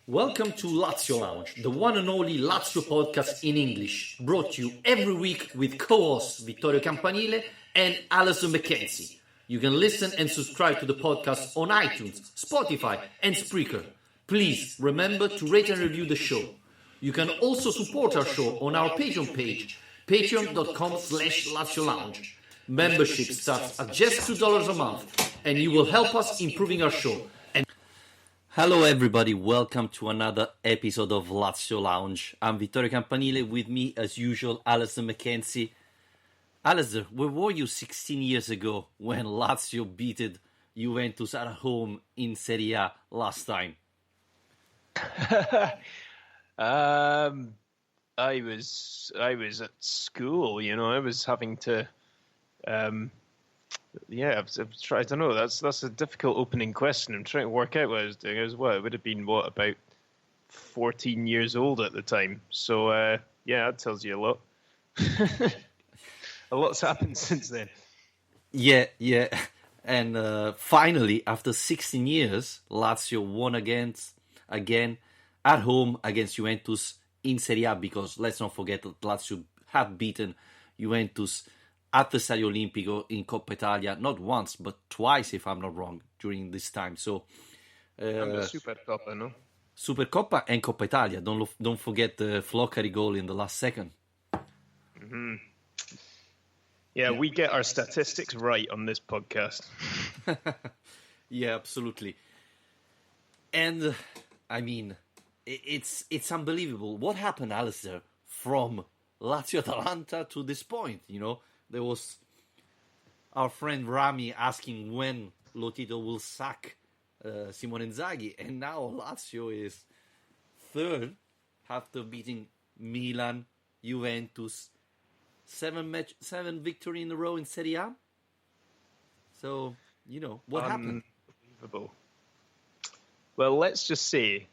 Welcome to Lazio Lounge, the one and only Lazio podcast in English, brought to you every week with co-hosts Vittorio Campanile and Alison McKenzie. You can listen and subscribe to the podcast on iTunes, Spotify and Spreaker. Please remember to rate and review the show. You can also support our show on our Patreon page, patreon.com/Lazio Lounge. Membership starts at just $2 a month and you will help us improving our show. Hello everybody, welcome to another episode of Lazio Lounge. I'm Vittorio Campanile, with me as usual, Alison McKenzie. Alasdair, where were you 16 years ago when Lazio beat Juventus at home in Serie A last time? I was at school, I was having to I don't know. That's a difficult opening question. I'm trying to work out what I was doing. It would have been about 14 years old at the time. So that tells you a lot. A lot's happened since then. Yeah. And finally, after 16 years, Lazio won again at home against Juventus in Serie A, because let's not forget that Lazio have beaten Juventus at the Stadio Olimpico in Coppa Italia, not once, but twice, if I'm not wrong, during this time. So, and the Supercoppa, no? Supercoppa and Coppa Italia. Don't forget the Floccari goal in the last second. Mm-hmm. Yeah, we get our statistics right on this podcast. Yeah, absolutely. And, it's unbelievable. What happened, Alasdair, from Lazio-Atalanta to this point, There was our friend Rami asking when Lotito will sack Simone Inzaghi, and now Lazio is third after beating Milan, Juventus, seven victory in a row in Serie A. So, what happened? Unbelievable. Well, let's just say,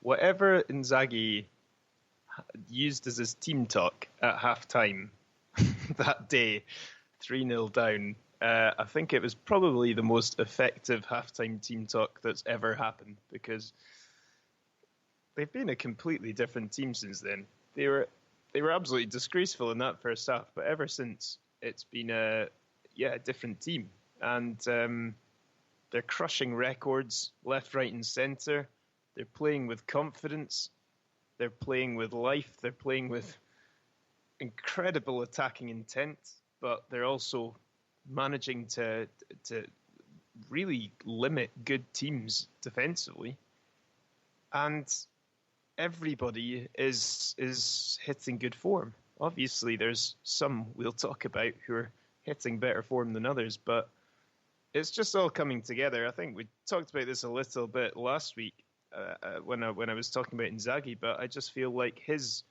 whatever Inzaghi used as his team talk at halftime that day, 3-0 down, I think it was probably the most effective halftime team talk that's ever happened, because they've been a completely different team since then. They were absolutely disgraceful in that first half, but ever since, it's been a different team, and they're crushing records left, right, and centre. They're playing with confidence. They're playing with life. They're playing with incredible attacking intent, but they're also managing to really limit good teams defensively. And everybody is hitting good form. Obviously, there's some we'll talk about who are hitting better form than others, but it's just all coming together. I think we talked about this a little bit last week when I was talking about Inzaghi, but I just feel like his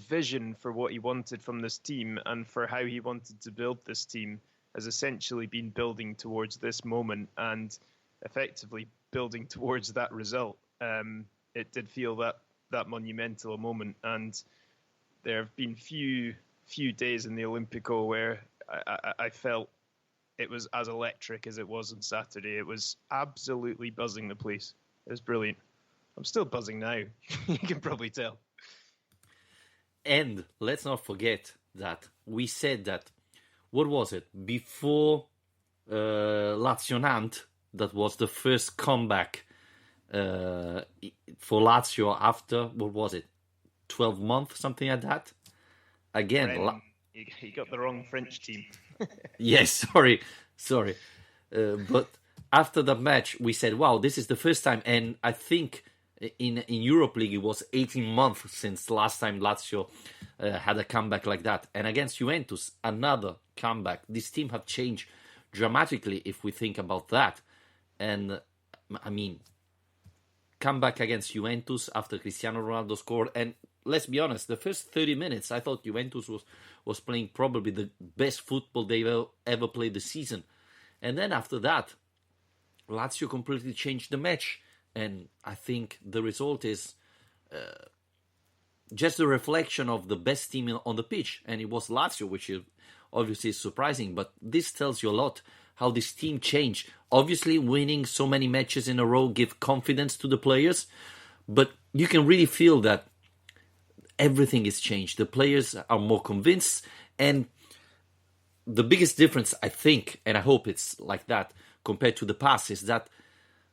vision for what he wanted from this team and for how he wanted to build this team has essentially been building towards this moment and effectively building towards that result. It did feel that monumental a moment, and there have been few days in the Olimpico where I felt it was as electric as it was on Saturday. It was absolutely buzzing the place. It was brilliant. I'm still buzzing now. You can probably tell. And let's not forget that we said that, what was it, before Lazio-Nantes, that was the first comeback for Lazio after, 12 months, something like that? Again, you got the wrong French team. Yes, sorry. But after that match, we said, wow, this is the first time, and I think in Europe League, it was 18 months since last time Lazio had a comeback like that. And against Juventus, another comeback. This team have changed dramatically if we think about that. And, comeback against Juventus after Cristiano Ronaldo scored. And let's be honest, the first 30 minutes, I thought Juventus was playing probably the best football they've ever played this season. And then after that, Lazio completely changed the match. And I think the result is just a reflection of the best team on the pitch. And it was Lazio, which is obviously surprising. But this tells you a lot how this team changed. Obviously, winning so many matches in a row give confidence to the players. But you can really feel that everything is changed. The players are more convinced, and the biggest difference, I think, and I hope it's like that compared to the past, is that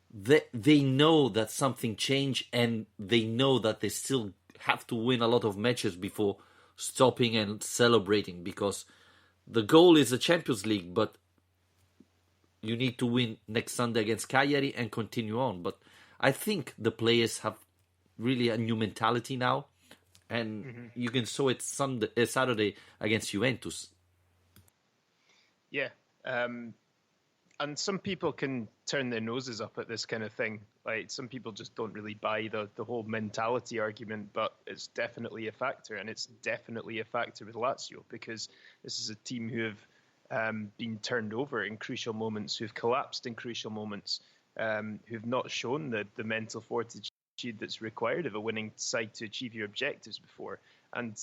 they know that something changed, and they know that they still have to win a lot of matches before stopping and celebrating, because the goal is the Champions League, but you need to win next Sunday against Cagliari and continue on. But I think the players have really a new mentality now, and you can saw it Saturday against Juventus. Yeah. And some people can turn their noses up at this kind of thing. Like, some people just don't really buy the whole mentality argument, but it's definitely a factor, and it's definitely a factor with Lazio, because this is a team who have been turned over in crucial moments, who've collapsed in crucial moments, who've not shown the mental fortitude that's required of a winning side to achieve your objectives before. And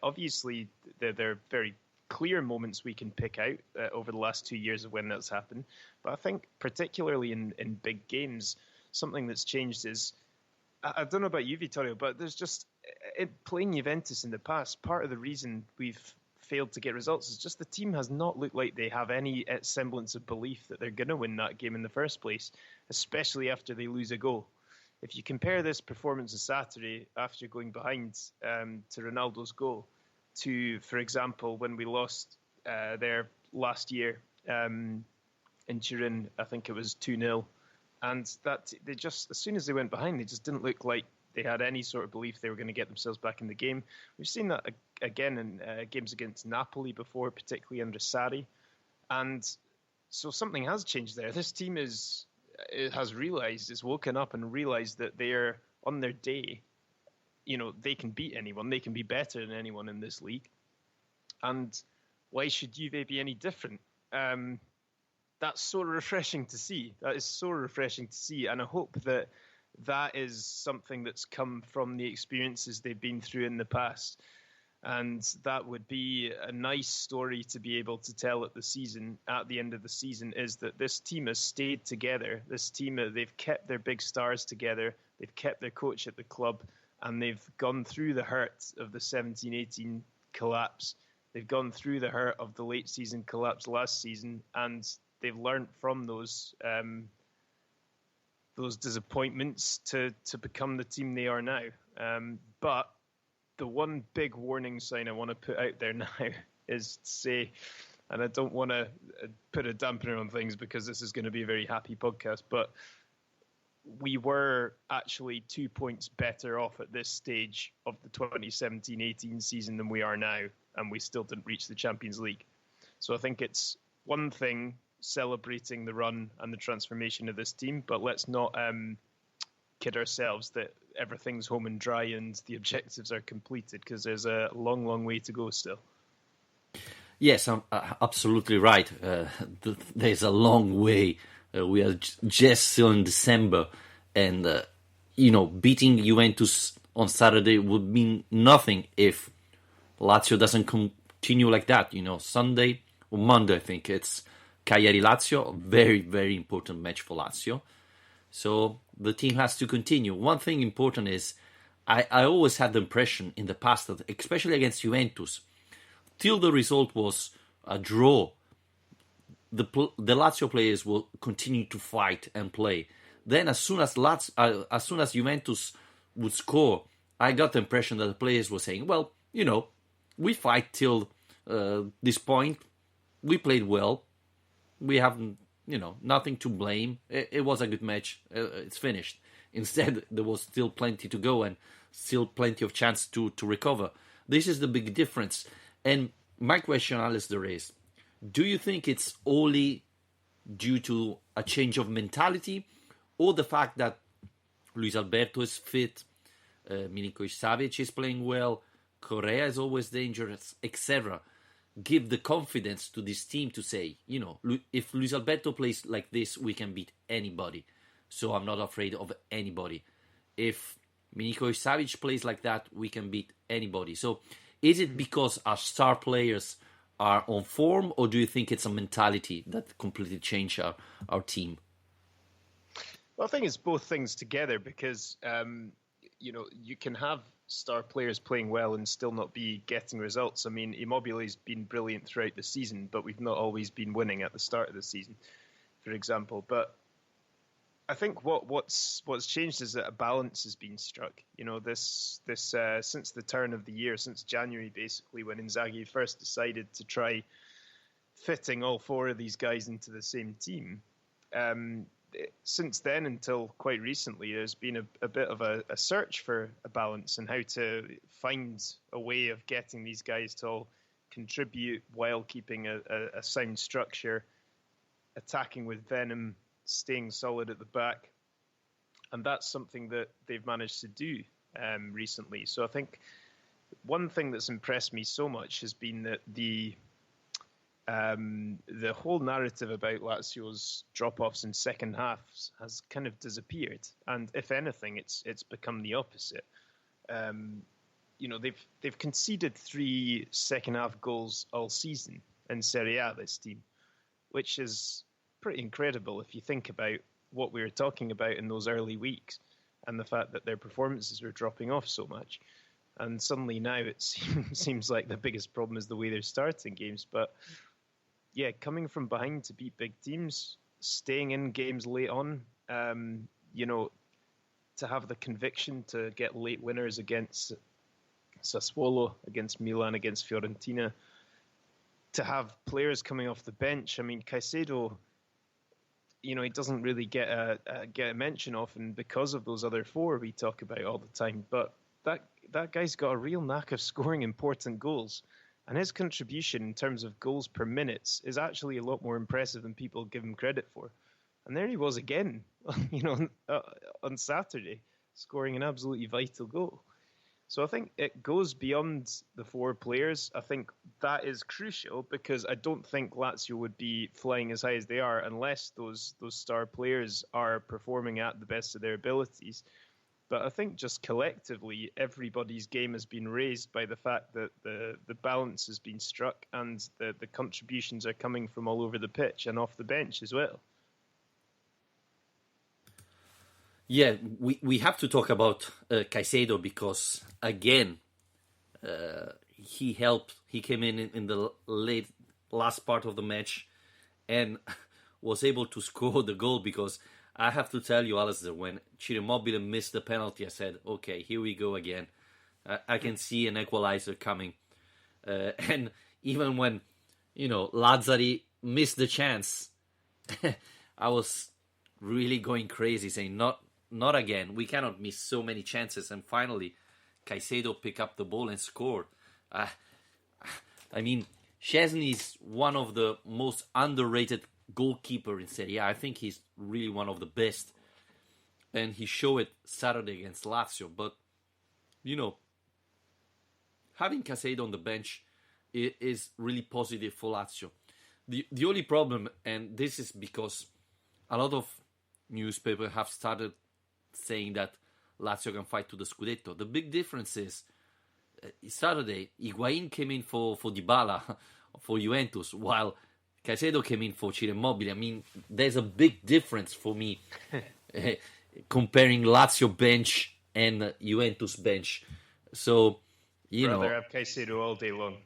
obviously, they're very clear moments we can pick out over the last 2 years of when that's happened. But I think particularly in big games, something that's changed is, I don't know about you, Vittorio, but there's just, playing Juventus in the past, part of the reason we've failed to get results is just the team has not looked like they have any semblance of belief that they're going to win that game in the first place, especially after they lose a goal. If you compare this performance on Saturday after going behind to Ronaldo's goal, to, for example, when we lost there last year in Turin, I think it was 2-0. And that they just, as soon as they went behind, they just didn't look like they had any sort of belief they were going to get themselves back in the game. We've seen that again in games against Napoli before, particularly under Sarri. And so something has changed there. This team has realised, it's woken up and realised that they're on their day. You know, they can beat anyone. They can be better than anyone in this league. And why should Juve be any different? That's so refreshing to see. That is so refreshing to see. And I hope that that is something that's come from the experiences they've been through in the past. And that would be a nice story to be able to tell at the end of the season, is that this team has stayed together. This team, they've kept their big stars together. They've kept their coach at the club. And they've gone through the hurt of the 17-18 collapse. They've gone through the hurt of the late season collapse last season, and they've learned from those disappointments to become the team they are now. But the one big warning sign I want to put out there now is to say, and I don't want to put a dampener on things because this is going to be a very happy podcast, but we were actually 2 points better off at this stage of the 2017-18 season than we are now, and we still didn't reach the Champions League. So I think it's one thing celebrating the run and the transformation of this team, but let's not kid ourselves that everything's home and dry and the objectives are completed, because there's a long, long way to go still. Yes, I'm absolutely right. There's a long way. We are just still in December, and beating Juventus on Saturday would mean nothing if Lazio doesn't continue like that. Sunday or Monday, I think it's Cagliari-Lazio, a very, very important match for Lazio. So the team has to continue. One thing important is, I always had the impression in the past that, especially against Juventus, till the result was a draw, the Lazio players will continue to fight and play. Then as soon as Juventus would score, I got the impression that the players were saying, well, we fight till this point. We played well. We haven't, nothing to blame. It was a good match. It's finished. Instead, there was still plenty to go and still plenty of chance to recover. This is the big difference. And my question, Alasdair, is, do you think it's only due to a change of mentality, or the fact that Luis Alberto is fit, Milinkovic-Savic is playing well, Correa is always dangerous, etc., give the confidence to this team to say, if Luis Alberto plays like this, we can beat anybody. So I'm not afraid of anybody. If Milinkovic-Savic plays like that, we can beat anybody. So is it because our star players are on form, or do you think it's a mentality that completely changed our team? Well, I think it's both things together, because you can have star players playing well and still not be getting results. I mean, Immobile's been brilliant throughout the season, but we've not always been winning at the start of the season, for example. But I think what's changed is that a balance has been struck. This since the turn of the year, since January, basically, when Inzaghi first decided to try fitting all four of these guys into the same team. Since then until quite recently, there's been a bit of a search for a balance and how to find a way of getting these guys to all contribute while keeping a sound structure, attacking with venom, staying solid at the back. And that's something that they've managed to do recently. So I think one thing that's impressed me so much has been that the whole narrative about Lazio's drop-offs in second halves has kind of disappeared, and if anything, it's become the opposite. They've conceded 3 second-half goals all season in Serie A, this team, which is pretty incredible if you think about what we were talking about in those early weeks and the fact that their performances were dropping off so much. And suddenly now it seems like the biggest problem is the way they're starting games. But yeah, coming from behind to beat big teams, staying in games late on, to have the conviction to get late winners against Sassuolo, against Milan, against Fiorentina, to have players coming off the bench. I mean, Caicedo, he doesn't really get a mention often because of those other four we talk about all the time. But that guy's got a real knack of scoring important goals. And his contribution in terms of goals per minute is actually a lot more impressive than people give him credit for. And there he was again, on Saturday, scoring an absolutely vital goal. So I think it goes beyond the four players. I think that is crucial because I don't think Lazio would be flying as high as they are unless those star players are performing at the best of their abilities. But I think just collectively, everybody's game has been raised by the fact that the balance has been struck and the contributions are coming from all over the pitch and off the bench as well. Yeah, we have to talk about Caicedo because, again, he helped. He came in the last part of the match and was able to score the goal because I have to tell you, Alasdair, when Ciro Immobile missed the penalty, I said, okay, here we go again. I can see an equalizer coming. And even when, Lazzari missed the chance, I was really going crazy, saying, not again. We cannot miss so many chances. And finally, Caicedo picked up the ball and scored. I mean, Szczesny is one of the most underrated goalkeeper in Serie A. I think he's really one of the best, and he showed it Saturday against Lazio. But having Caicedo on the bench is really positive for Lazio. The only problem, and this is because a lot of newspapers have started saying that Lazio can fight to the Scudetto. The big difference is Saturday Higuain came in for Dybala for Juventus, while Caicedo came in for Ciro Immobile. I mean, there's a big difference for me comparing Lazio bench and Juventus bench. So, Rather have Caicedo all day long.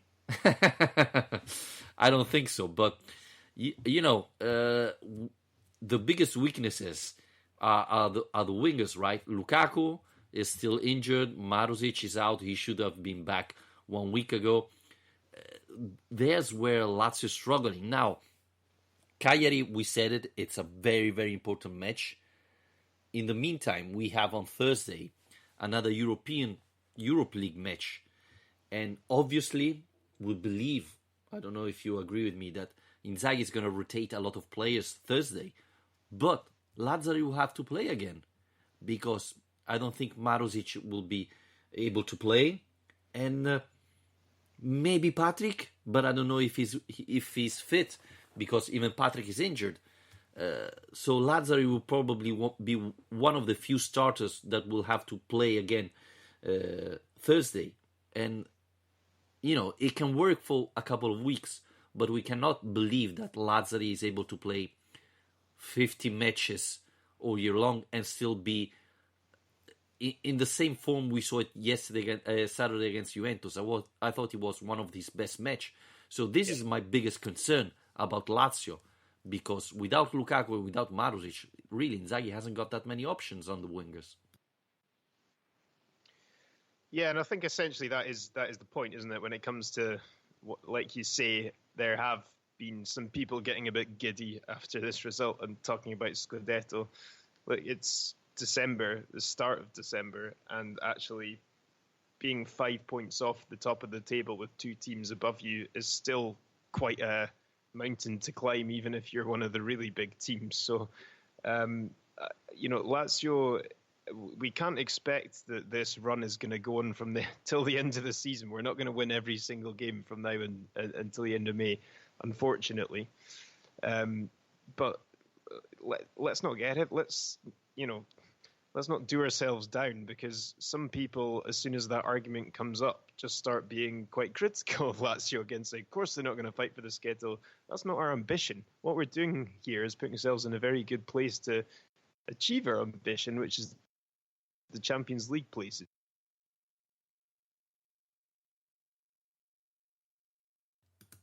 I don't think so. But, the biggest weaknesses are the wingers, right? Lukaku is still injured. Marusic is out. He should have been back 1 week ago. There's where Lazio is struggling. Now, Cagliari, we said it, it's a very, very important match. In the meantime, we have on Thursday another Europe League match. And obviously, we believe, I don't know if you agree with me, that Inzaghi is going to rotate a lot of players Thursday. But Lazzari will have to play again because I don't think Marusic will be able to play. And maybe Patrick, but I don't know if he's fit because even Patrick is injured. So Lazzari will probably be one of the few starters that will have to play again Thursday. And, it can work for a couple of weeks, but we cannot believe that Lazzari is able to play 50 matches all year long and still be in the same form we saw it yesterday, Saturday against Juventus. I thought it was one of his best match. So this is my biggest concern about Lazio, because without Lukaku, without Marusic, really Inzaghi hasn't got that many options on the wingers. Yeah, and I think essentially that is the point, isn't it? When it comes to, like you say, there have been some people getting a bit giddy after this result and talking about Scudetto. Like, it's December, the start of December, and actually being 5 points off the top of the table with two teams above you is still quite a mountain to climb, even if you're one of the really big teams. So, Lazio, we can't expect that this run is going to go on from till the end of the season. We're not going to win every single game from now until the end of May, unfortunately. But let's not get it. Let's not do ourselves down, because some people, as soon as that argument comes up, just start being quite critical of Lazio again, saying, of course they're not going to fight for the Scudetto. That's not our ambition. What we're doing here is putting ourselves in a very good place to achieve our ambition, which is the Champions League places.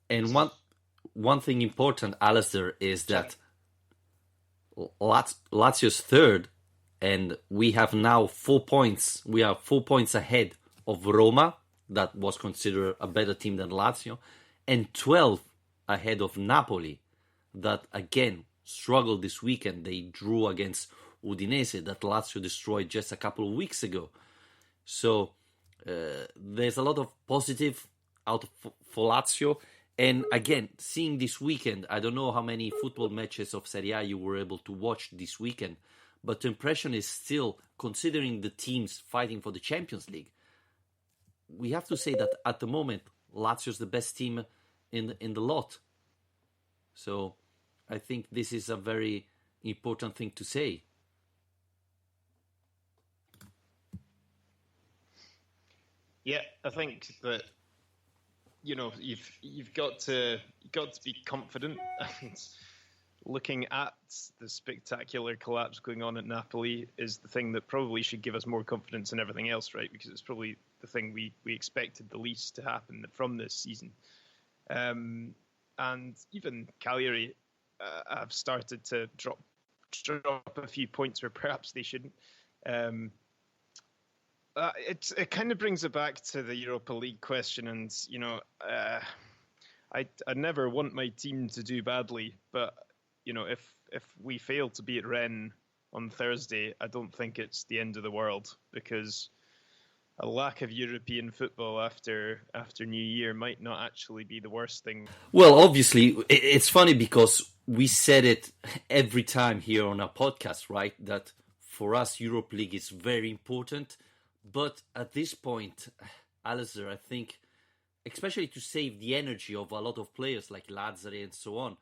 And one thing important, Alasdair, is that Lazio's third, and we have now 4 points. We are 4 points ahead of Roma, that was considered a better team than Lazio, and 12 ahead of Napoli, that again struggled this weekend. They drew against Udinese, that Lazio destroyed just a couple of weeks ago. So there's a lot of positive out for Lazio. And again, seeing this weekend, I don't know how many football matches of Serie A you were able to watch this weekend, but the impression is still, considering the teams fighting for the Champions League, we have to say that at the moment, Lazio is the best team in the lot. So I think this is a very important thing to say. Yeah, I think that you've got to be confident. And looking at the spectacular collapse going on at Napoli is the thing that probably should give us more confidence than everything else, right? Because it's probably the thing we expected the least to happen from this season. And even Cagliari have started to drop a few points where perhaps they shouldn't. It kind of brings it back to the Europa League question, and I never want my team to do badly, but if we fail to beat Rennes on Thursday, I don't think it's the end of the world, because a lack of European football after New Year might not actually be the worst thing. Well, obviously, it's funny because we said it every time here on our podcast, right? That for us, Europa League is very important. But at this point, Alasdair, I think, especially to save the energy of a lot of players like Lazzari and so on,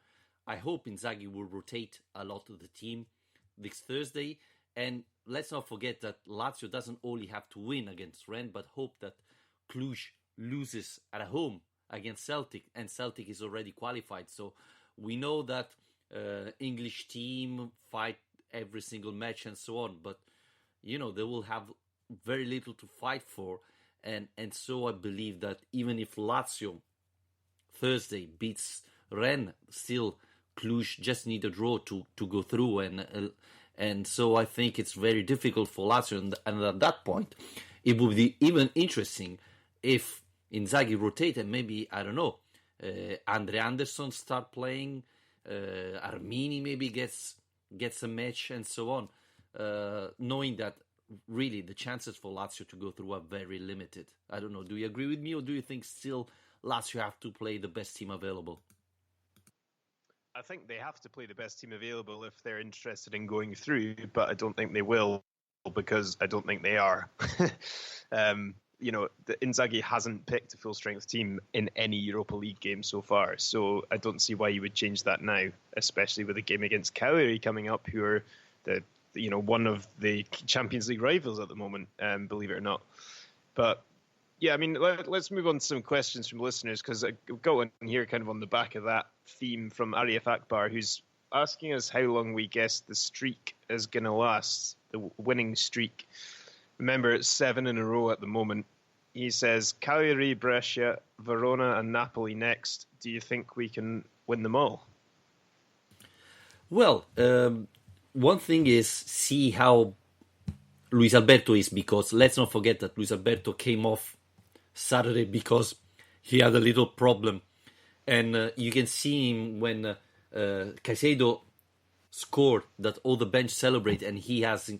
I hope Inzaghi will rotate a lot of the team this Thursday. And let's not forget that Lazio doesn't only have to win against Rennes, but hope that Cluj loses at home against Celtic, and Celtic is already qualified. So we know that English team fight every single match and so on, but they will have very little to fight for, and so I believe that even if Lazio Thursday beats Rennes, still Cluj just need a draw to go through, and so I think it's very difficult for Lazio, and at that point it would be even interesting if Inzaghi rotated. Maybe, I don't know, Andre Anderson start playing, Armini maybe gets a match and so on, knowing that really the chances for Lazio to go through are very limited. I don't know, do you agree with me, or do you think still Lazio have to play the best team available? I think they have to play the best team available if they're interested in going through, but I don't think they will, because I don't think they are. The Inzaghi hasn't picked a full-strength team in any Europa League game so far, so I don't see why you would change that now, especially with a game against Cagliari coming up, who are one of the Champions League rivals at the moment, believe it or not. But yeah, I mean, let's move on to some questions from listeners, because I've got one here kind of on the back of that theme from Arif Akbar, who's asking us how long we guess the streak is going to last, the winning streak. Remember, it's 7 in a row at the moment. He says Cagliari, Brescia, Verona, and Napoli next. Do you think we can win them all? Well, one thing is see how Luis Alberto is, because let's not forget that Luis Alberto came off Saturday because he had a little problem. And you can see him when Caicedo scored that all the bench celebrate, and he has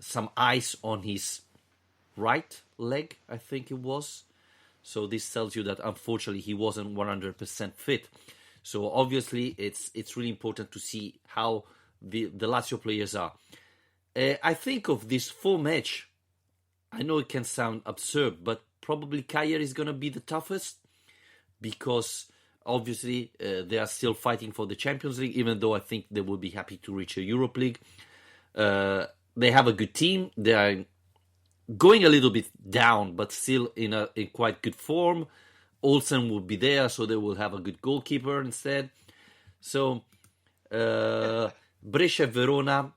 some ice on his right leg, I think it was. So this tells you that unfortunately he wasn't 100% fit. So obviously it's really important to see how the Lazio players are. I think of this 4 match, I know it can sound absurd, but probably Cagliari is going to be the toughest, because obviously they are still fighting for the Champions League, even though I think they will be happy to reach a Europa League. They have a good team. They are going a little bit down, but still in quite good form. Olsen will be there, so they will have a good goalkeeper instead. So Brescia, Verona.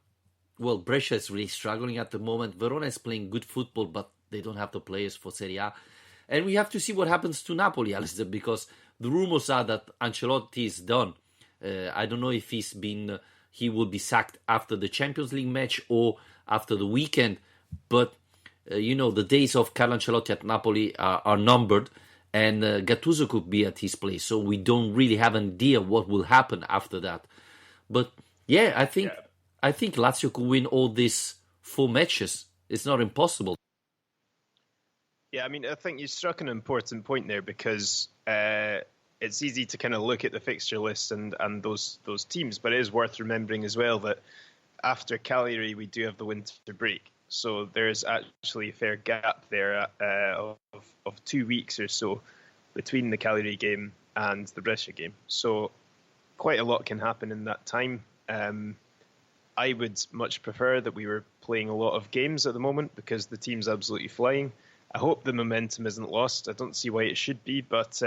Well, Brescia is really struggling at the moment. Verona is playing good football, but they don't have the players for Serie A. And we have to see what happens to Napoli, Alasdair, because the rumors are that Ancelotti is done. I don't know if he will be sacked after the Champions League match or after the weekend. But, the days of Carlo Ancelotti at Napoli are numbered. And Gattuso could be at his place. So we don't really have an idea what will happen after that. But, yeah, I think Lazio could win all these 4 matches. It's not impossible. Yeah, I mean, I think you struck an important point there, because it's easy to kind of look at the fixture list and those teams, but it is worth remembering as well that after Cagliari we do have the winter break, so there's actually a fair gap there of 2 weeks or so between the Cagliari game and the Brescia game. So quite a lot can happen in that time. I would much prefer that we were playing a lot of games at the moment, because the team's absolutely flying. I hope the momentum isn't lost. I don't see why it should be, but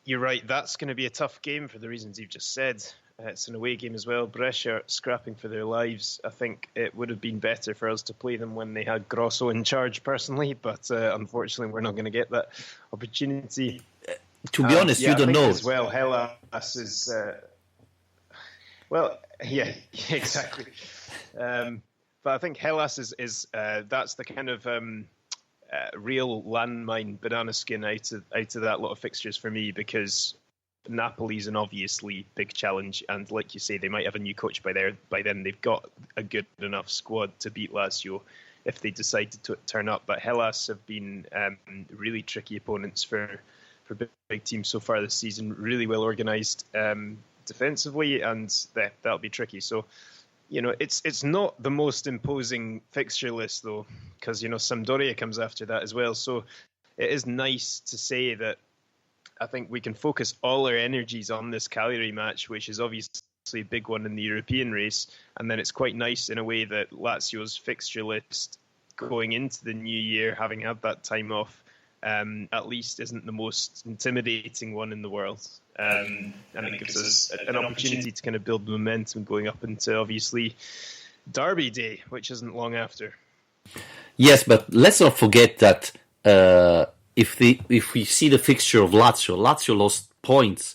you're right. That's going to be a tough game for the reasons you've just said. It's an away game as well. Brescia scrapping for their lives. I think it would have been better for us to play them when they had Grosso in charge personally, but unfortunately we're not going to get that opportunity. To be honest, you don't know. As well, Hellas is... well, yeah, exactly. But I think Hellas is that's the kind of real landmine banana skin out of that lot of fixtures for me, because Napoli's an obviously big challenge, and like you say, they might have a new coach by then. They've got a good enough squad to beat Lazio if they decided to turn up. But Hellas have been really tricky opponents for big teams so far this season. Really well organised defensively, and that'll be tricky. So, it's not the most imposing fixture list though, because Sampdoria comes after that as well. So it is nice to say that I think we can focus all our energies on this Cagliari match, which is obviously a big one in the European race. And then it's quite nice in a way that Lazio's fixture list going into the new year, having had that time off, at least isn't the most intimidating one in the world. And it gives us an opportunity to kind of build momentum going up into, obviously, Derby Day, which isn't long after. Yes, but let's not forget that if we see the fixture of Lazio lost points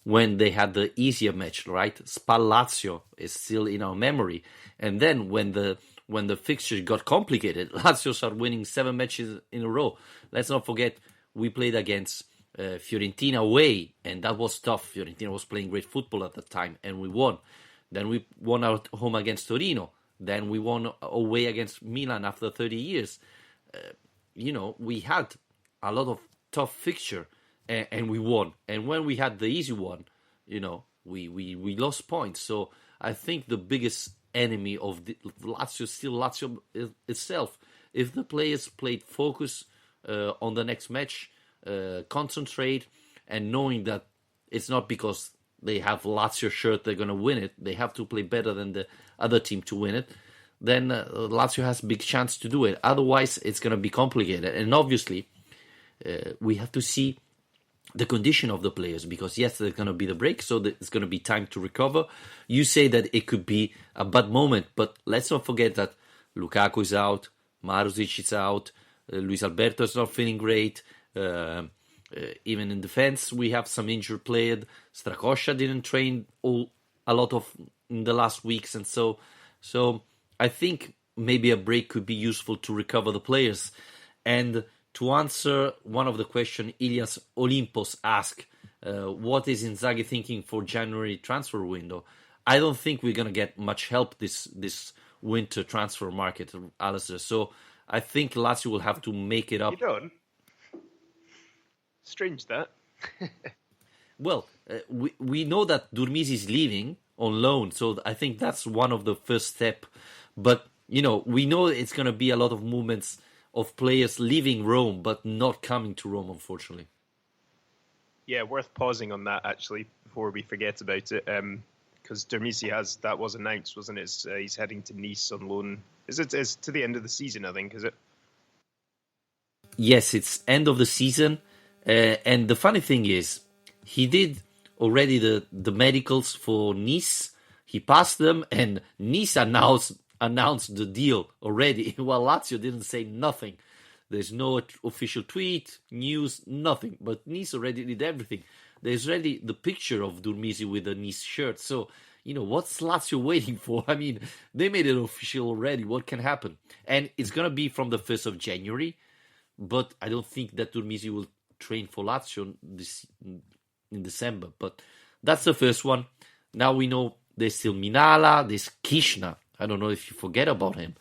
when they had the easier match, right? Spal Lazio is still in our memory. And then when the fixture got complicated, Lazio started winning 7 matches in a row. Let's not forget we played against Fiorentina away, and that was tough. Fiorentina was playing great football at the time, and we won. Then we won at home against Torino. Then we won away against Milan after 30 years. We had a lot of tough fixture, and we won. And when we had the easy one, we lost points. So I think the biggest enemy of the Lazio is still Lazio itself. If the players played focus on the next match, concentrate, and knowing that it's not because they have Lazio shirt they're going to win it, they have to play better than the other team to win it, then Lazio has a big chance to do it. Otherwise, it's going to be complicated. And obviously, we have to see the condition of the players, because yes, there's going to be the break, so it's going to be time to recover. You say that it could be a bad moment, but let's not forget that Lukaku is out, Marusic is out. Luis Alberto is not feeling great. Even in defense, we have some injured players. Strakosha didn't train a lot of in the last weeks, and so I think maybe a break could be useful to recover the players. And to answer one of the questions, Ilias Olympos asked, what is Inzaghi thinking for January transfer window? I don't think we're going to get much help this winter transfer market, Alasdair. So I think Lazio will have to make it up. You don't? Strange that. Well, we know that Durmisi is leaving on loan, so I think that's one of the first step. But, we know it's going to be a lot of movements of players leaving Rome, but not coming to Rome, unfortunately. Yeah, worth pausing on that, actually, before we forget about it. Because Durmisi that was announced, wasn't it? He's heading to Nice on loan. It's to the end of the season, I think, is it? Yes, it's end of the season. And the funny thing is, he did already the medicals for Nice. He passed them, and Nice announced the deal already. While Lazio didn't say nothing. There's no official tweet, news, nothing. But Nice already did everything. There's already the picture of Durmisi with a Nice shirt. So, what's Lazio waiting for? I mean, they made it official already. What can happen? And it's going to be from the 1st of January. But I don't think that Durmisi will train for Lazio in December. But that's the first one. Now we know there's still Minala, there's Kishna. I don't know if you forget about him.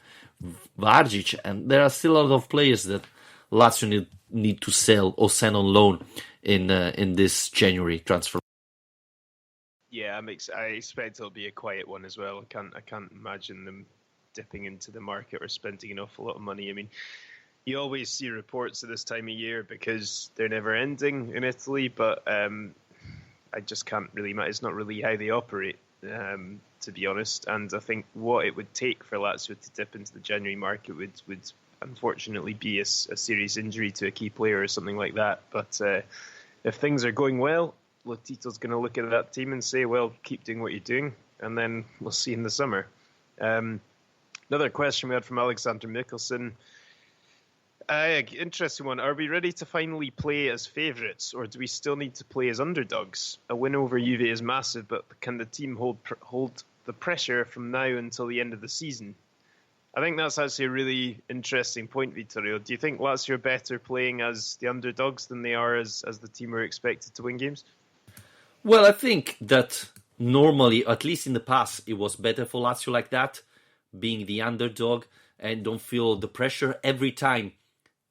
Vargic, and there are still a lot of players that Lazio need to sell or send on loan in this January transfer. Yeah, I expect it'll be a quiet one as well. I can't imagine them dipping into the market or spending an awful lot of money. I mean, you always see reports at this time of year because they're never ending in Italy, but I just can't really. It's not really how they operate, to be honest. And I think what it would take for Lazio to dip into the January market would unfortunately be a serious injury to a key player or something like that. But if things are going well, Lotito's going to look at that team and say, well, keep doing what you're doing, and then we'll see in the summer. Another question we had from Alexander Mikkelsen. Interesting one. Are we ready to finally play as favourites, or do we still need to play as underdogs? A win over Juve is massive, but can the team hold the pressure from now until the end of the season? I think that's actually a really interesting point, Vittorio. Do you think Lazio are better playing as the underdogs than they are as the team are expected to win games? Well, I think that normally, at least in the past, it was better for Lazio like that, being the underdog and don't feel the pressure every time.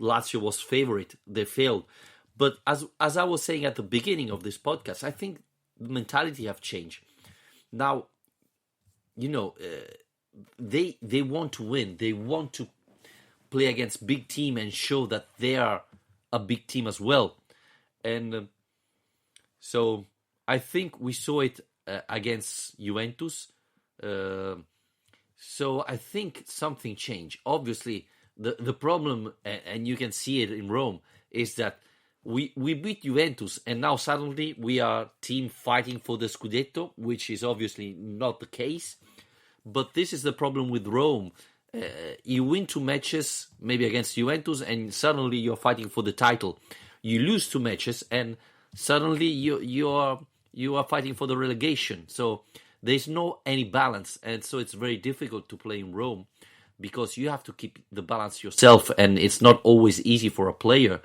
Lazio was favorite, they failed. But as I was saying at the beginning of this podcast, I think the mentality have changed. Now, they want to win. They want to play against big team and show that they are a big team as well. And so I think we saw it against Juventus. So I think something changed. Obviously, the problem, and you can see it in Rome, is that we beat Juventus, and now suddenly we are team fighting for the Scudetto, which is obviously not the case. But this is the problem with Rome. You win 2 matches, maybe against Juventus, and suddenly you're fighting for the title. You lose 2 matches, and suddenly you are fighting for the relegation. So there's no any balance, and so it's very difficult to play in Rome, because you have to keep the balance yourself, and it's not always easy for a player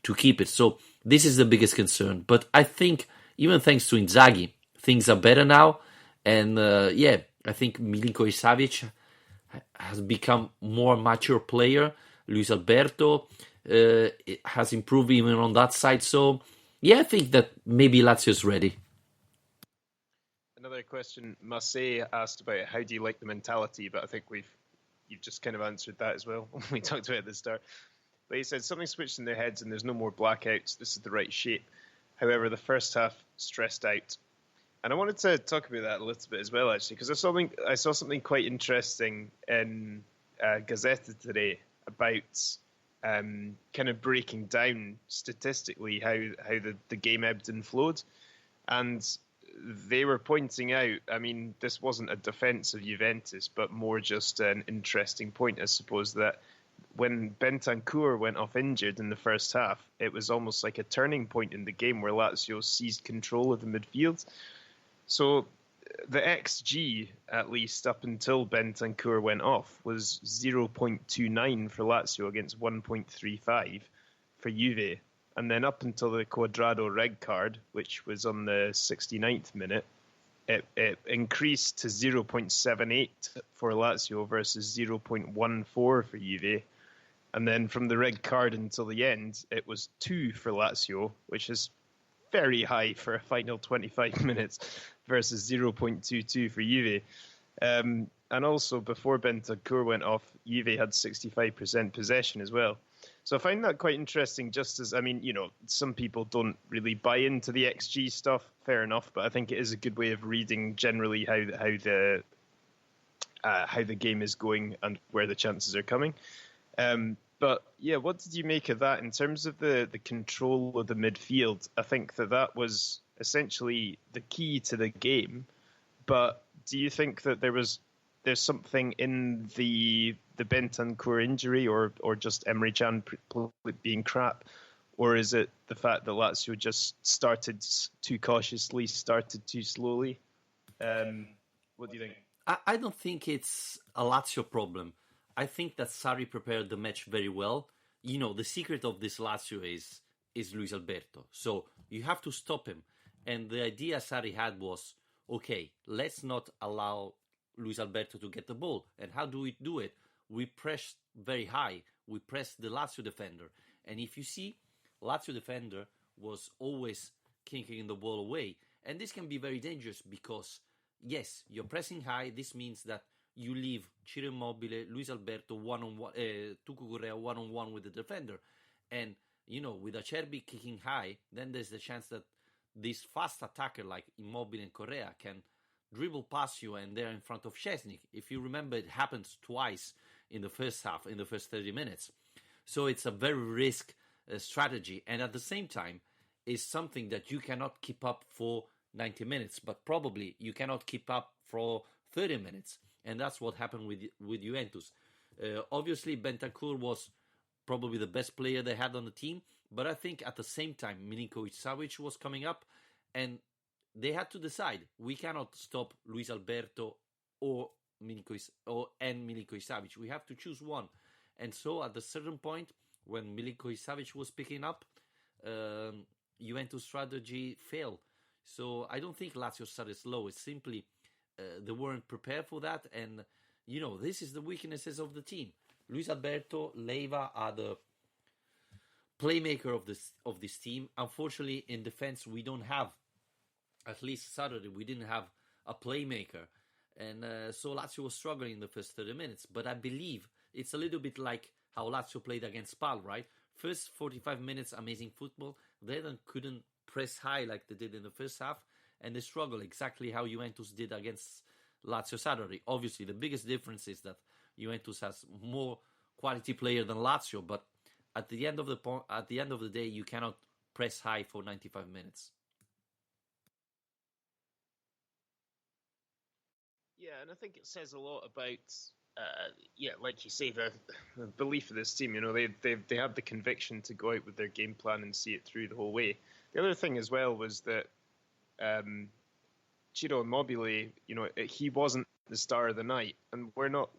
to keep it. So this is the biggest concern. But I think, even thanks to Inzaghi, things are better now. And I think Milinkovic Savic has become more mature player. Luis Alberto has improved even on that side. So, I think that maybe Lazio is ready. Another question, Massey asked about how do you like the mentality, but I think you've just kind of answered that as well when we talked about it at the start. But he said something switched in their heads and there's no more blackouts. This is the right shape. However, the first half stressed out. And I wanted to talk about that a little bit as well, actually, because I saw something quite interesting in Gazzetta today about kind of breaking down statistically how the game ebbed and flowed. And they were pointing out, I mean, this wasn't a defence of Juventus, but more just an interesting point, I suppose, that when Bentancur went off injured in the first half, it was almost like a turning point in the game where Lazio seized control of the midfield. So the XG, at least up until Bentancur went off, was 0.29 for Lazio against 1.35 for Juve. And then up until the Cuadrado red card, which was on the 69th minute, it increased to 0.78 for Lazio versus 0.14 for Juve. And then from the red card until the end, it was 2 for Lazio, which is very high for a final 25 minutes versus 0.22 for Juve. And also, before Bentancur went off, Juve had 65% possession as well. So I find that quite interesting, just as, I mean, some people don't really buy into the XG stuff, fair enough, but I think it is a good way of reading generally how the game is going and where the chances are coming. But yeah, what did you make of that in terms of the control of the midfield? I think that was essentially the key to the game. But do you think that there's something in the Bentancur injury or just Emre Can being crap? Or is it the fact that Lazio just started too cautiously, started too slowly? What do you think? I don't think it's a Lazio problem. I think that Sarri prepared the match very well. The secret of this Lazio is Luis Alberto. So you have to stop him. And the idea Sarri had was, okay, let's not allow Luis Alberto to get the ball. And how do we do it? We press very high. We press the Lazio defender. And if you see, Lazio defender was always kicking the ball away. And this can be very dangerous because, yes, you're pressing high. This means that you leave Ciro Immobile, Luis Alberto one-on-one, Tucu Correa one-on-one with the defender. And, with Acerbi kicking high, then there's the chance that this fast attacker like Immobile and Correa can dribble past you and they're in front of Szczesny. If you remember, it happened twice in the first half, in the first 30 minutes. So it's a very risk strategy. And at the same time, it's something that you cannot keep up for 90 minutes, but probably you cannot keep up for 30 minutes. And that's what happened with Juventus. Obviously, Bentancur was probably the best player they had on the team. But I think at the same time, Milinkovic-Savic was coming up. And they had to decide. We cannot stop Luis Alberto or Milinkovic-Savic. We have to choose one. And so at a certain point, when Milinkovic-Savic was picking up, Juventus' strategy failed. So I don't think Lazio started slow. It's simply they weren't prepared for that. And, this is the weaknesses of the team. Luis Alberto, Leiva are the playmaker of this team. Unfortunately, in defense, we don't have, at least Saturday, we didn't have a playmaker. And so Lazio was struggling in the first 30 minutes. But I believe it's a little bit like how Lazio played against Spal, right? First 45 minutes, amazing football. They then couldn't press high like they did in the first half. And they struggled exactly how Juventus did against Lazio Saturday. Obviously, the biggest difference is that Juventus has more quality player than Lazio. But at the end of the day, you cannot press high for 95 minutes. Yeah, and I think it says a lot about, like you say, the belief of this team. They have the conviction to go out with their game plan and see it through the whole way. The other thing as well was that Ciro Immobile, he wasn't the star of the night, and we're not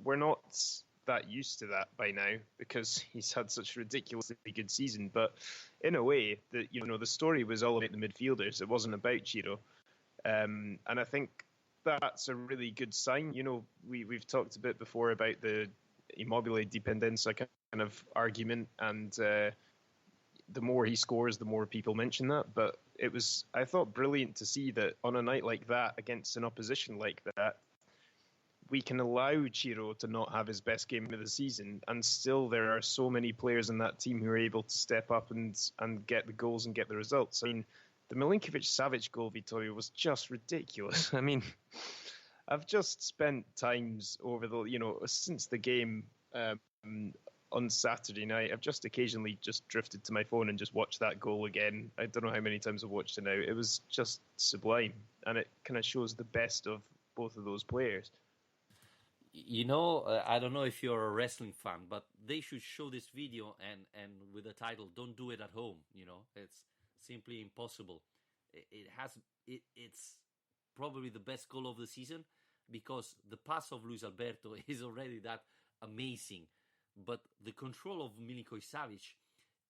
that used to that by now because he's had such a ridiculously good season. But in a way, the story was all about the midfielders. It wasn't about Ciro, and I think that's a really good sign. We've talked a bit before about the Immobile dependenza kind of argument, and the more he scores, the more people mention that. But it was, I thought, brilliant to see that on a night like that, against an opposition like that, we can allow Ciro to not have his best game of the season, and still there are so many players in that team who are able to step up and get the goals and get the results. I mean, the Milinkovic-Savic goal, Vittorio, was just ridiculous. I mean, I've just spent times over since the game on Saturday night, I've just occasionally just drifted to my phone and just watched that goal again. I don't know how many times I've watched it now. It was just sublime, and it kind of shows the best of both of those players. I don't know if you're a wrestling fan, but they should show this video and with the title "Don't do it at home." It's simply impossible. It's probably the best goal of the season because the pass of Luis Alberto is already that amazing, but the control of Milinkovic Savic,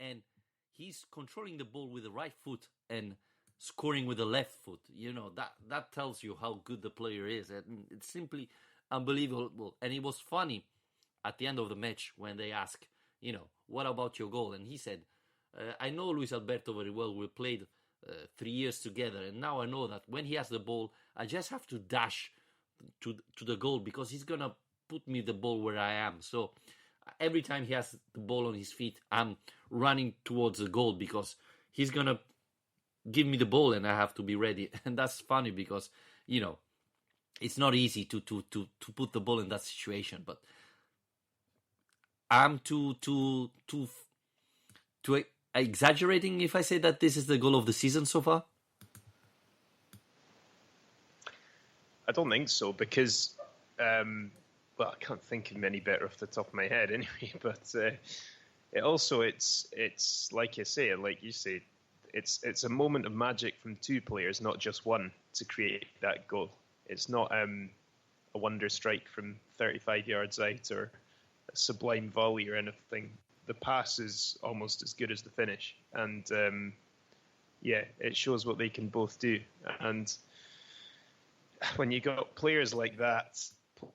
and he's controlling the ball with the right foot and scoring with the left foot. That tells you how good the player is, and it's simply unbelievable. And it was funny at the end of the match when they asked, what about your goal? And he said, I know Luis Alberto very well. We played 3 years together, and now I know that when he has the ball, I just have to dash to the goal because he's gonna put me the ball where I am. So every time he has the ball on his feet, I'm running towards the goal because he's gonna give me the ball and I have to be ready. And that's funny because it's not easy to put the ball in that situation. But I'm too exaggerating if I say that this is the goal of the season so far. I don't think so because, I can't think of many better off the top of my head anyway. But it's like you say, it's a moment of magic from two players, not just one, to create that goal. It's not a wonder strike from 35 yards out or a sublime volley or anything. The pass is almost as good as the finish, and it shows what they can both do. And when you got players like that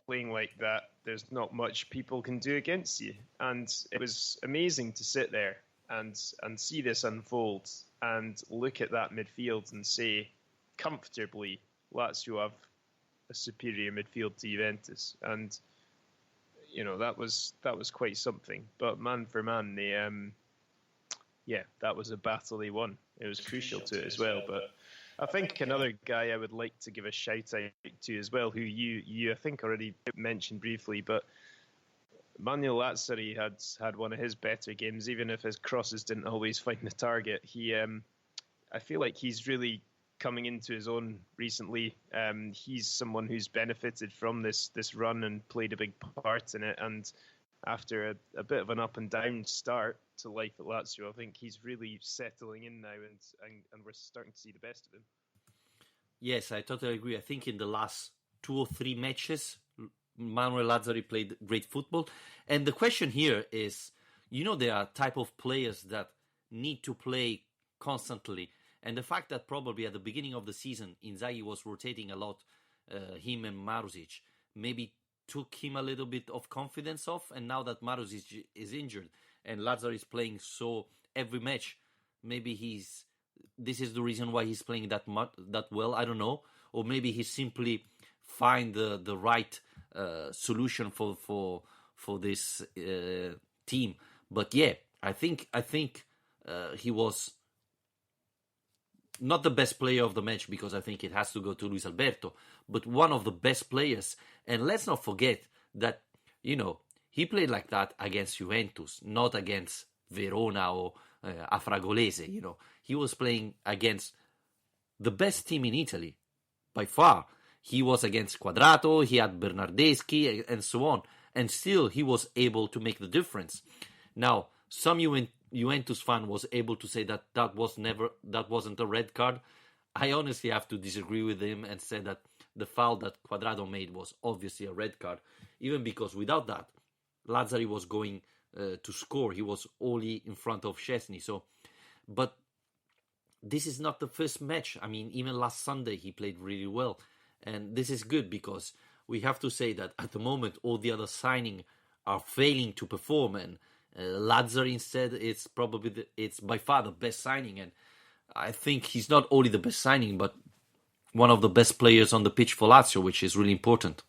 playing like that, there's not much people can do against you. And it was amazing to sit there and see this unfold and look at that midfield and say comfortably Lazio have a superior midfield to Juventus. And that was quite something. But man for man, that was a battle they won. It was crucial to it as well. But I think another guy I would like to give a shout out to as well, who you I think already mentioned briefly, but Manuel Lazzari had one of his better games, even if his crosses didn't always find the target. I feel like he's really coming into his own recently. He's someone who's benefited from this run and played a big part in it. And after a bit of an up and down start to life at Lazio, I think he's really settling in now, and we're starting to see the best of him. Yes, I totally agree. I think in the last 2 or 3 matches, Manuel Lazzari played great football. And the question here is, there are type of players that need to play constantly. And the fact that probably at the beginning of the season, Inzaghi was rotating a lot, him and Marusic, maybe took him a little bit of confidence off. And now that Marusic is injured and Lazzari is playing so every match, maybe this is the reason why he's playing that well. I don't know. Or maybe he simply find the right solution for this team. But yeah, I think he was not the best player of the match because I think it has to go to Luis Alberto, but one of the best players. And let's not forget that, he played like that against Juventus, not against Verona or Afragolese. He was playing against the best team in Italy by far. He was against Quadrato, he had Bernardeschi, and so on. And still, he was able to make the difference. Now, some Juventus fan was able to say that wasn't a red card. I honestly have to disagree with him and say that the foul that Quadrato made was obviously a red card, even because without that, Lazzari was going to score. He was only in front of Szczesny. But this is not the first match. I mean, even last Sunday he played really well, and this is good because we have to say that at the moment all the other signings are failing to perform, and Lazzari instead it's by far the best signing, and I think he's not only the best signing but one of the best players on the pitch for Lazio, which is really important.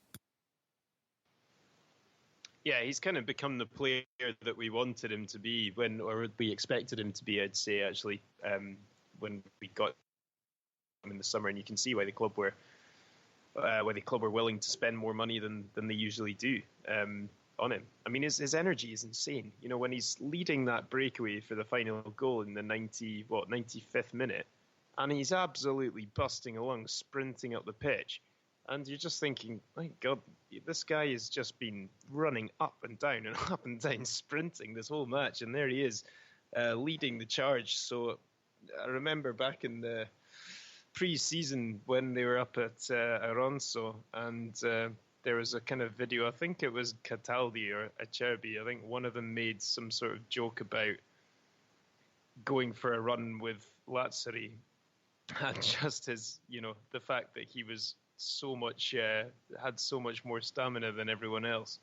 Yeah, he's kind of become the player that we wanted him to be or we expected him to be, I'd say, actually, when we got him in the summer. And you can see why the club were willing to spend more money than they usually do on him. I mean, his energy is insane. When he's leading that breakaway for the final goal in the 95th minute, and he's absolutely busting along, sprinting up the pitch. And you're just thinking, my God, this guy has just been running up and down and up and down, sprinting this whole match, and there he is, leading the charge. So I remember back in the pre-season when they were up at Aronso, and there was a kind of video, I think it was Cataldi or Acerbi, I think one of them made some sort of joke about going for a run with Lazzari, and just his, the fact that he was so much, had so much more stamina than everyone else.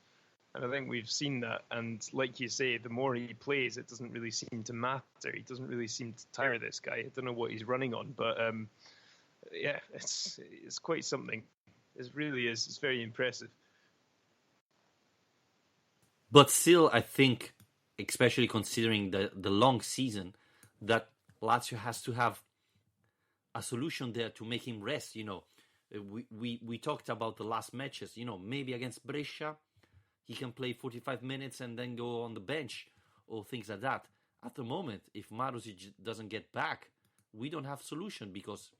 And I think we've seen that. And like you say, the more he plays, it doesn't really seem to matter. He doesn't really seem to tire this guy. I don't know what he's running on, but yeah, it's quite something. It really is. It's very impressive. But still, I think, especially considering the long season, that Lazio has to have a solution there to make him rest. We talked about the last matches. Maybe against Brescia, he can play 45 minutes and then go on the bench or things like that. At the moment, if Marusic doesn't get back, we don't have solution because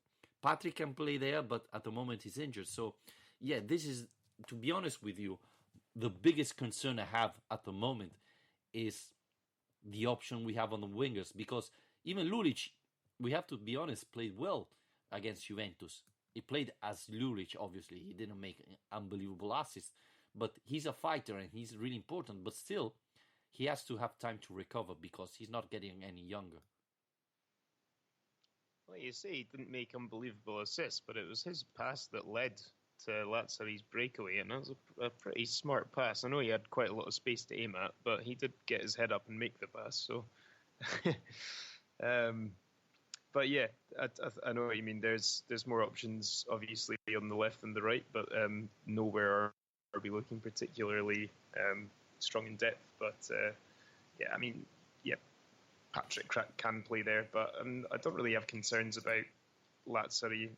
Patrick can play there, but at the moment he's injured. So, yeah, this is, to be honest with you, the biggest concern I have at the moment is the option we have on the wingers, because even Lulic, we have to be honest, played well against Juventus. He played as Lulic, obviously. He didn't make unbelievable assists, but he's a fighter and he's really important. But still, he has to have time to recover because he's not getting any younger. Well, you say he didn't make unbelievable assists, but it was his pass that led to Lazzari's breakaway, and that was a pretty smart pass. I know he had quite a lot of space to aim at, but he did get his head up and make the pass. So, but yeah, I know what you mean. There's more options, obviously, on the left and the right, but nowhere are we looking particularly strong in depth. But yeah, I mean, yeah, Patrick can play there, but I don't really have concerns about Lazzari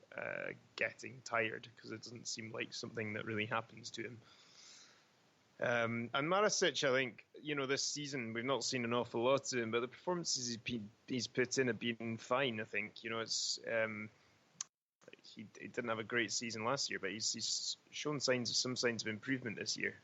getting tired, because it doesn't seem like something that really happens to him. And Marasic, I think, this season we've not seen an awful lot of him, but the performances he's put in have been fine. I think it's he didn't have a great season last year, but he's shown some signs of improvement this year.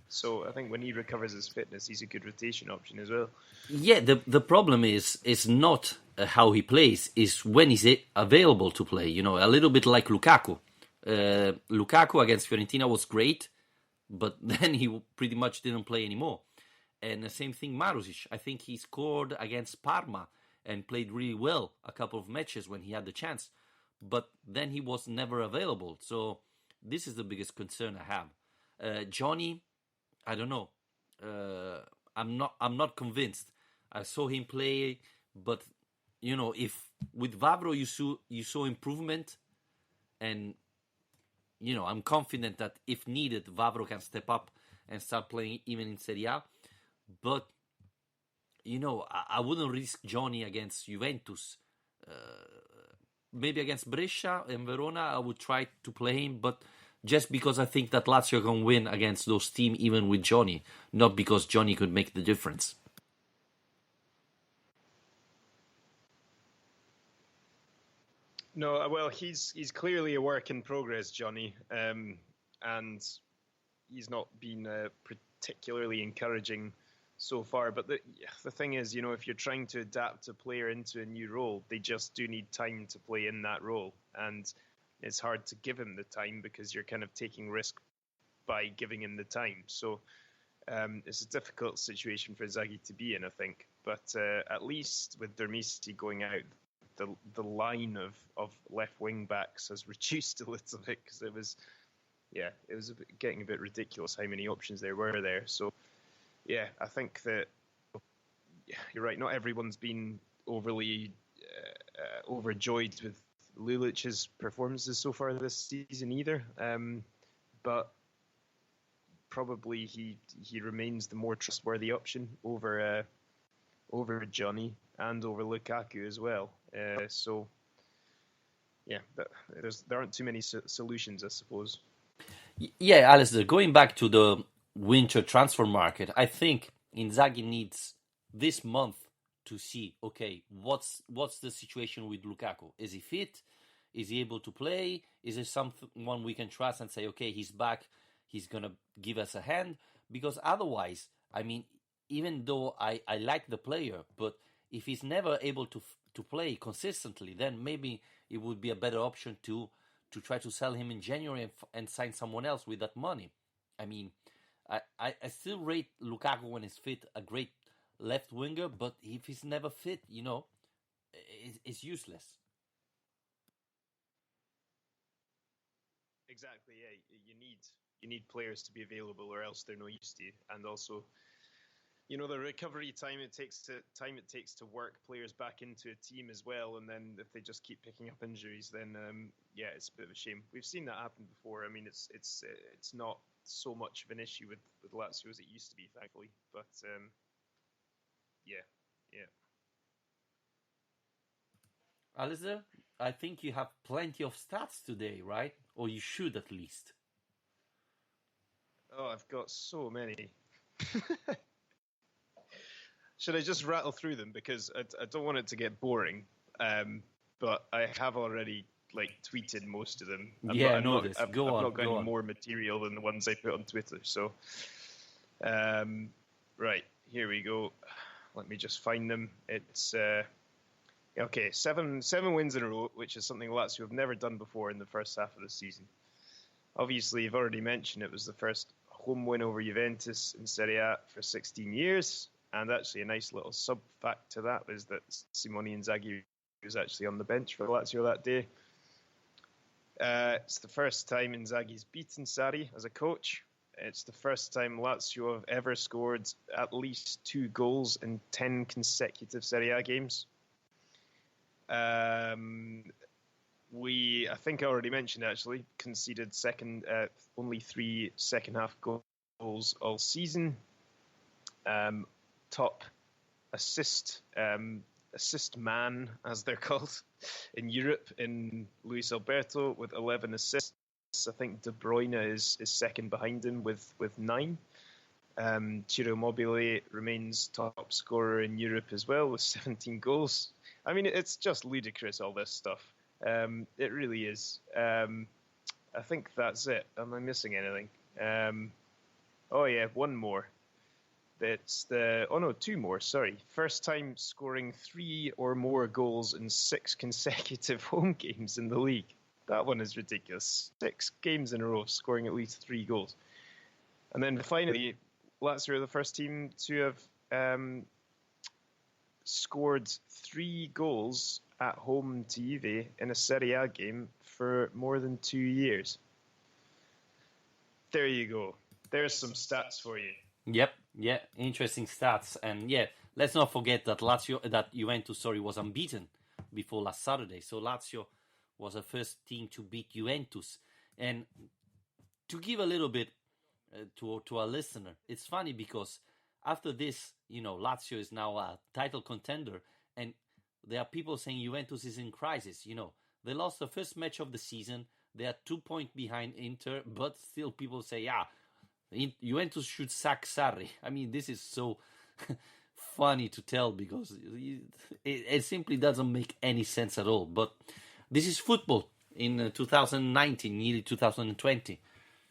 So I think when he recovers his fitness, he's a good rotation option as well. Yeah, the problem is not how he plays, is when he's available to play. A little bit like Lukaku. Lukaku against Fiorentina was great, but then he pretty much didn't play anymore. And the same thing, Marusic. I think he scored against Parma and played really well a couple of matches when he had the chance, but then he was never available. So this is the biggest concern I have. Johnny, I don't know. I'm not convinced. I saw him play, but if with Vavro you saw improvement, and I'm confident that if needed, Vavro can step up and start playing even in Serie A. But I wouldn't risk Johnny against Juventus. Maybe against Brescia and Verona, I would try to play him, but just because I think that Lazio can win against those teams even with Johnny, not because Johnny could make the difference. No, well, he's clearly a work in progress, Johnny, and he's not been particularly encouraging so far. But the thing is, if you're trying to adapt a player into a new role, they just do need time to play in that role, and it's hard to give him the time because you're kind of taking risk by giving him the time. So it's a difficult situation for Inzaghi to be in, I think. But at least with Dermisi going out, the line of left wing backs has reduced a little bit, because it was getting a bit ridiculous how many options there were there. So yeah, I think that you're right. Not everyone's been overly overjoyed with Lulic's performances so far this season either. But probably he remains the more trustworthy option over Johnny and over Lukaku as well. So yeah, there aren't too many solutions, I suppose. Yeah, Alasdair, going back to the winter transfer market, I think Inzaghi needs this month to see, okay, what's the situation with Lukaku? Is he fit? Is he able to play? Is there someone we can trust and say, okay, he's back, he's going to give us a hand? Because otherwise, I mean, even though I like the player, but if he's never able to play consistently, then maybe it would be a better option to try to sell him in January and sign someone else with that money. I mean, I still rate Lukaku when he's fit a great left winger, but if he's never fit, it's useless. Exactly. Yeah, you need players to be available, or else they're no use to you. And also, the recovery time it takes to work players back into a team as well. And then if they just keep picking up injuries, then it's a bit of a shame. We've seen that happen before. I mean, it's not so much of an issue with Lazio as it used to be, thankfully. But yeah. Alasdair, I think you have plenty of stats today, right? Or you should at least. Oh, I've got so many. Should I just rattle through them? Because I don't want it to get boring. But I have already tweeted most of them. I've not got any more material than the ones I put on Twitter. So, right, here we go. Let me just find them. It's okay. Seven wins in a row, which is something Lazio have never done before in the first half of the season. Obviously, you've already mentioned it was the first home win over Juventus in Serie A for 16 years. And actually, a nice little sub-fact to that is that Simone Inzaghi was actually on the bench for Lazio that day. It's the first time Inzaghi's beaten Sarri as a coach. It's the first time Lazio have ever scored at least 2 goals in 10 consecutive Serie A games. I think I already mentioned, actually, conceded only 3 second-half goals all season. Top assist man, as they're called, in Europe in Luis Alberto with 11 assists. I think De Bruyne is second behind him with 9. Ciro Immobile remains top scorer in Europe as well with 17 goals. I mean, it's just ludicrous, all this stuff. It really is. I think that's it. Am I missing anything? One more. It's 2 more, sorry. First time scoring 3 or more goals in 6 consecutive home games in the league. That one is ridiculous. 6 games in a row scoring at least 3 goals. And then finally, Lazio are the first team to have scored 3 goals at home to Juve in a Serie A game for more than 2 years. There you go. There's some stats for you. Yep, yeah, interesting stats. And yeah, let's not forget that Juventus was unbeaten before last Saturday. So Lazio was the first team to beat Juventus. And to give a little bit to our listener, it's funny because after this, Lazio is now a title contender, and there are people saying Juventus is in crisis. They lost the first match of the season. They are 2 points behind Inter, but still people say, Juventus should sack Sarri. I mean, this is so funny to tell because it simply doesn't make any sense at all. But this is football in 2019, nearly 2020.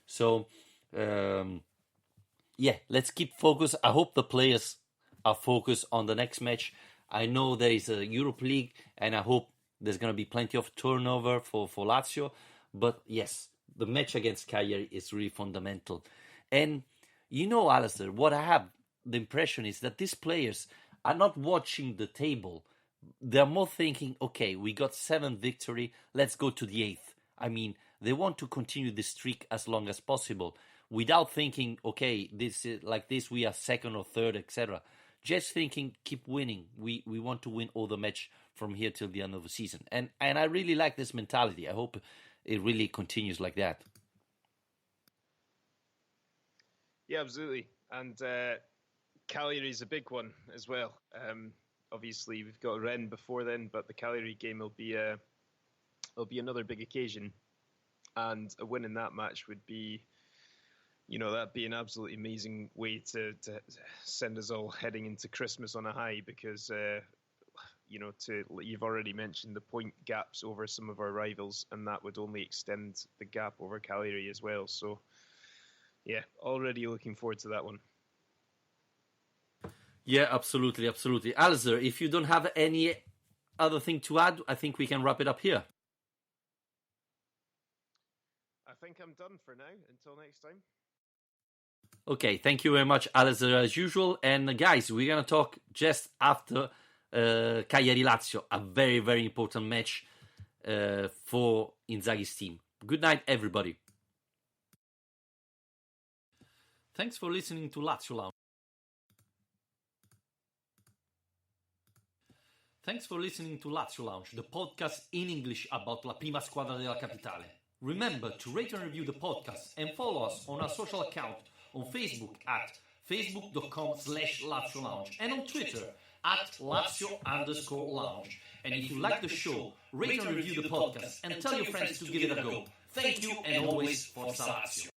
So, let's keep focused. I hope the players are focused on the next match. I know there is a Europe League, and I hope there's going to be plenty of turnover for Lazio. But yes, the match against Cagliari is really fundamental. And Alasdair, what I have the impression is that these players are not watching the table. They're more thinking, okay, we got 7th victory, let's go to the 8th. I mean, they want to continue the streak as long as possible without thinking, okay, this is like this, we are 2nd or 3rd, etc. Just thinking, keep winning. We want to win all the match from here till the end of the season. And I really like this mentality. I hope it really continues like that. Yeah, absolutely. And Cagliari is a big one as well. Obviously, we've got Rennes before then, but the Cagliari game will be another big occasion. And a win in that match would be, that'd be an absolutely amazing way to send us all heading into Christmas on a high, because You've already mentioned the point gaps over some of our rivals, and that would only extend the gap over Cagliari as well. So, yeah, already looking forward to that one. Yeah, absolutely. Alasdair, if you don't have any other thing to add, I think we can wrap it up here. I think I'm done for now. Until next time. Okay, thank you very much, Alasdair, as usual. And guys, we're going to talk just after Cagliari-Lazio, a very, very important match for Inzaghi's team. Good night, everybody. Thanks for listening to Lazio Lounge. Thanks for listening to Lazio Lounge, the podcast in English about La Prima Squadra della Capitale. Remember to rate and review the podcast and follow us on our social account on Facebook at facebook.com/Lazio Lounge and on Twitter at Lazio_Lounge. And if you like the show, rate and review the podcast and tell your friends to give it a go. Thank you and always Forza Lazio.